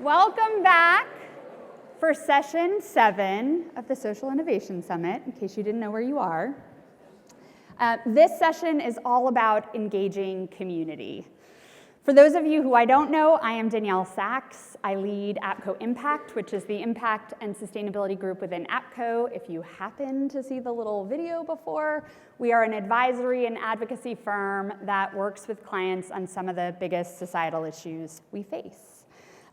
Welcome back for session 7 of the Social Innovation Summit, in case you didn't know where you are. This session is all about engaging community. For those of you who I don't know, I am Denielle Sachs. I lead APCO Impact, which is the impact and sustainability group within APCO. If you happen to see the little video before, we are an advisory and advocacy firm that works with clients on some of the biggest societal issues we face.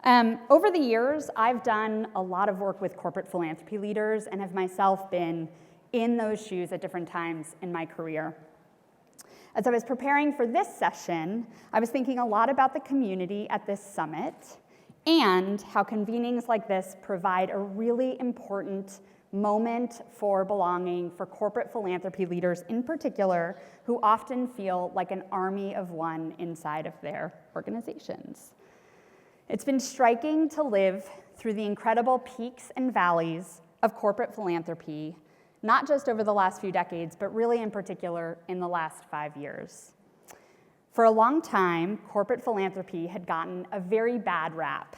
Over the years, I've done a lot of work with corporate philanthropy leaders and have myself been in those shoes at different times in my career. As I was preparing for this session, I was thinking a lot about the community at this summit and how convenings like this provide a really important moment for belonging for corporate philanthropy leaders in particular, who often feel like an army of one inside of their organizations. It's been striking to live through the incredible peaks and valleys of corporate philanthropy, not just over the last few decades, but really in particular in the last 5 years. For a long time, corporate philanthropy had gotten a very bad rap.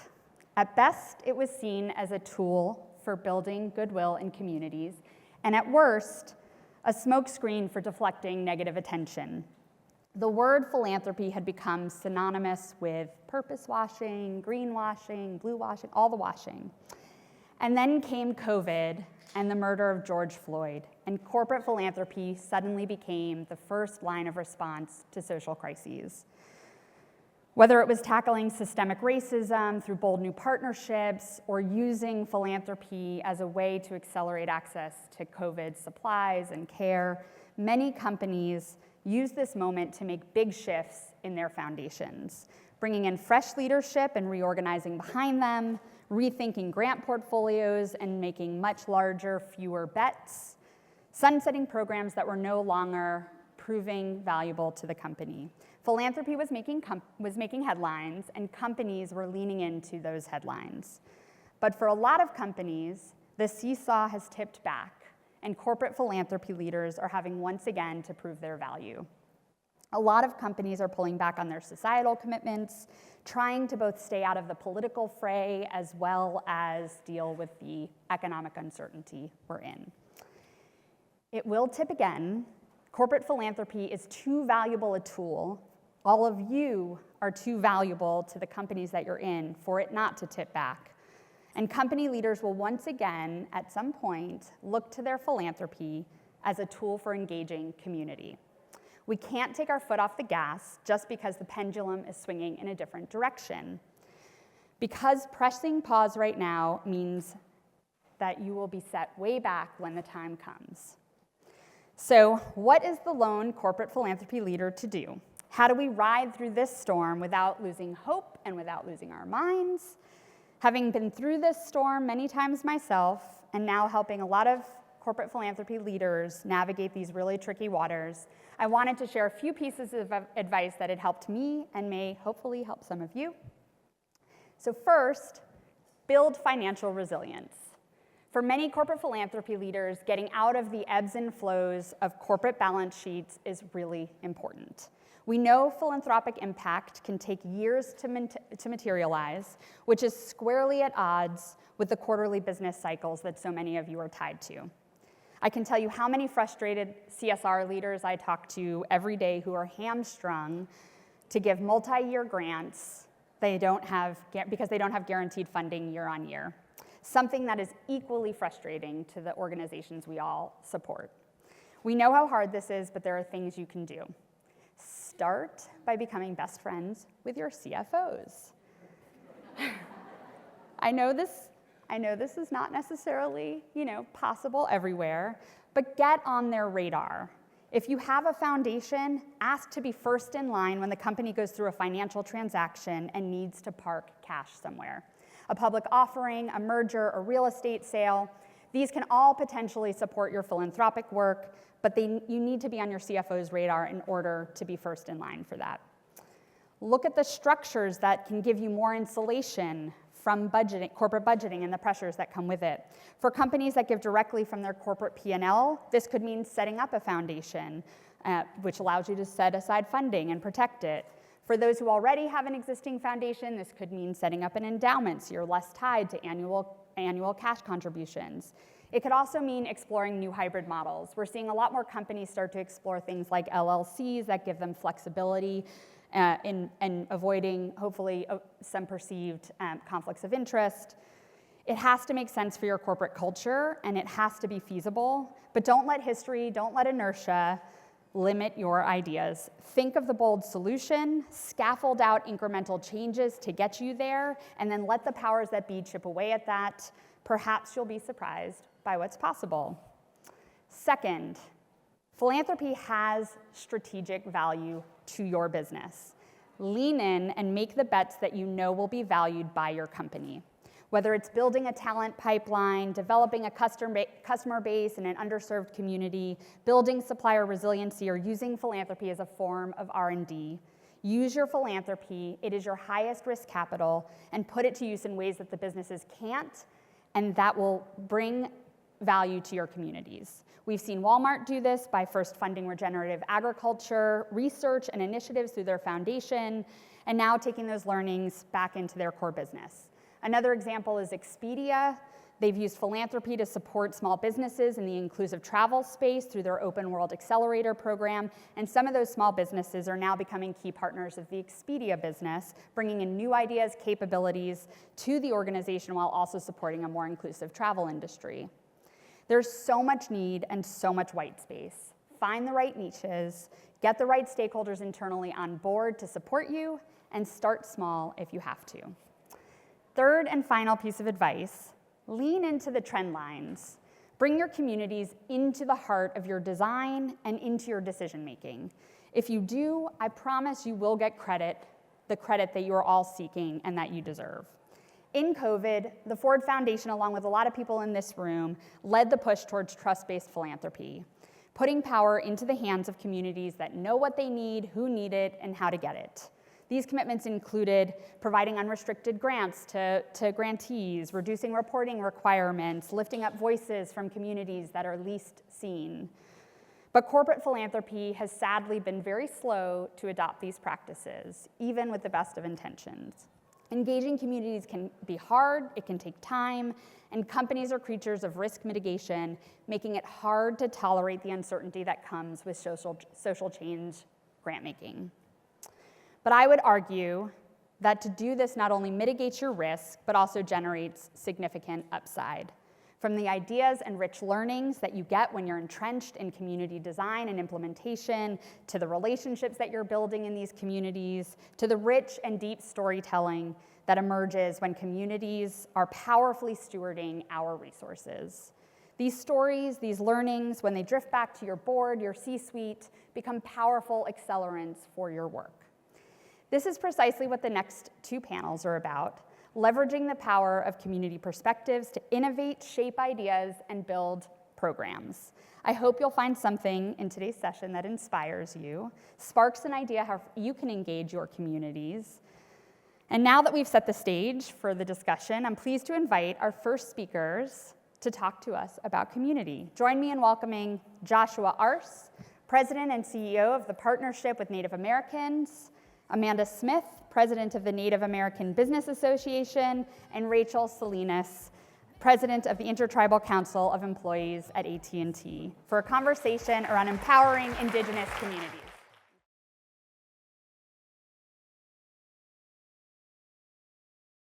At best, it was seen as a tool for building goodwill in communities, and at worst, a smokescreen for deflecting negative attention. The word philanthropy had become synonymous with purpose washing, greenwashing, blue washing, all the washing. And then came COVID and the murder of George Floyd, and corporate philanthropy suddenly became the first line of response to social crises. Whether it was tackling systemic racism through bold new partnerships or using philanthropy as a way to accelerate access to COVID supplies and care, many companies used this moment to make big shifts in their foundations, bringing in fresh leadership and reorganizing behind them, rethinking grant portfolios and making much larger, fewer bets, sunsetting programs that were no longer proving valuable to the company. Philanthropy was making headlines, and companies were leaning into those headlines. But for a lot of companies, the seesaw has tipped back, and corporate philanthropy leaders are having once again to prove their value. A lot of companies are pulling back on their societal commitments, trying to both stay out of the political fray as well as deal with the economic uncertainty we're in. It will tip again. Corporate philanthropy is too valuable a tool. All of you are too valuable to the companies that you're in for it not to tip back. And company leaders will once again, at some point, look to their philanthropy as a tool for engaging community. We can't take our foot off the gas just because the pendulum is swinging in a different direction. Because pressing pause right now means that you will be set way back when the time comes. So, what is the lone corporate philanthropy leader to do? How do we ride through this storm without losing hope and without losing our minds? Having been through this storm many times myself, and now helping a lot of corporate philanthropy leaders navigate these really tricky waters, I wanted to share a few pieces of advice that had helped me and may hopefully help some of you. So first, build financial resilience. For many corporate philanthropy leaders, getting out of the ebbs and flows of corporate balance sheets is really important. We know philanthropic impact can take years to materialize, which is squarely at odds with the quarterly business cycles that so many of you are tied to. I can tell you how many frustrated CSR leaders I talk to every day who are hamstrung to give multi-year grants because they don't have guaranteed funding year on year. Something that is equally frustrating to the organizations we all support. We know how hard this is, but there are things you can do. Start by becoming best friends with your CFOs. I know this is not necessarily, possible everywhere, but get on their radar. If you have a foundation, ask to be first in line when the company goes through a financial transaction and needs to park cash somewhere. A public offering, a merger, a real estate sale, these can all potentially support your philanthropic work, but you need to be on your CFO's radar in order to be first in line for that. Look at the structures that can give you more insulation from corporate budgeting and the pressures that come with it. For companies that give directly from their corporate P&L, this could mean setting up a foundation, which allows you to set aside funding and protect it. For those who already have an existing foundation, this could mean setting up an endowment so you're less tied to annual cash contributions. It could also mean exploring new hybrid models. We're seeing a lot more companies start to explore things like LLCs that give them flexibility and avoiding, hopefully, some perceived conflicts of interest. It has to make sense for your corporate culture, and it has to be feasible, but don't let history, don't let inertia limit your ideas. Think of the bold solution, scaffold out incremental changes to get you there, and then let the powers that be chip away at that. Perhaps you'll be surprised by what's possible. Second, philanthropy has strategic value to your business. Lean in and make the bets that you know will be valued by your company. Whether it's building a talent pipeline, developing a customer base in an underserved community, building supplier resiliency, or using philanthropy as a form of R&D, use your philanthropy. It is your highest risk capital, and put it to use in ways that the businesses can't, and that will bring value to your communities. We've seen Walmart do this by first funding regenerative agriculture, research, and initiatives through their foundation, and now taking those learnings back into their core business. Another example is Expedia. They've used philanthropy to support small businesses in the inclusive travel space through their Open World Accelerator program, and some of those small businesses are now becoming key partners of the Expedia business, bringing in new ideas, capabilities to the organization while also supporting a more inclusive travel industry. There's so much need and so much white space. Find the right niches, get the right stakeholders internally on board to support you, and start small if you have to. Third and final piece of advice, lean into the trend lines. Bring your communities into the heart of your design and into your decision making. If you do, I promise you will get the credit that you are all seeking and that you deserve. In COVID, the Ford Foundation, along with a lot of people in this room, led the push towards trust-based philanthropy, putting power into the hands of communities that know what they need, who need it, and how to get it. These commitments included providing unrestricted grants to grantees, reducing reporting requirements, lifting up voices from communities that are least seen. But corporate philanthropy has sadly been very slow to adopt these practices, even with the best of intentions. Engaging communities can be hard, it can take time, and companies are creatures of risk mitigation, making it hard to tolerate the uncertainty that comes with social change grant making. But I would argue that to do this not only mitigates your risk, but also generates significant upside. From the ideas and rich learnings that you get when you're entrenched in community design and implementation, to the relationships that you're building in these communities, to the rich and deep storytelling that emerges when communities are powerfully stewarding our resources. These stories, these learnings, when they drift back to your board, your C-suite, become powerful accelerants for your work. This is precisely what the next two panels are about, leveraging the power of community perspectives to innovate, shape ideas, and build programs. I hope you'll find something in today's session that inspires you, sparks an idea how you can engage your communities. And now that we've set the stage for the discussion, I'm pleased to invite our first speakers to talk to us about community. Join me in welcoming Joshua Arce, President and CEO of the Partnership with Native Americans, Amanda Smith, President of the Native American Business Association, and Rachel Salinas, President of the Intertribal Council of Employees at AT&T, for a conversation around empowering Indigenous communities.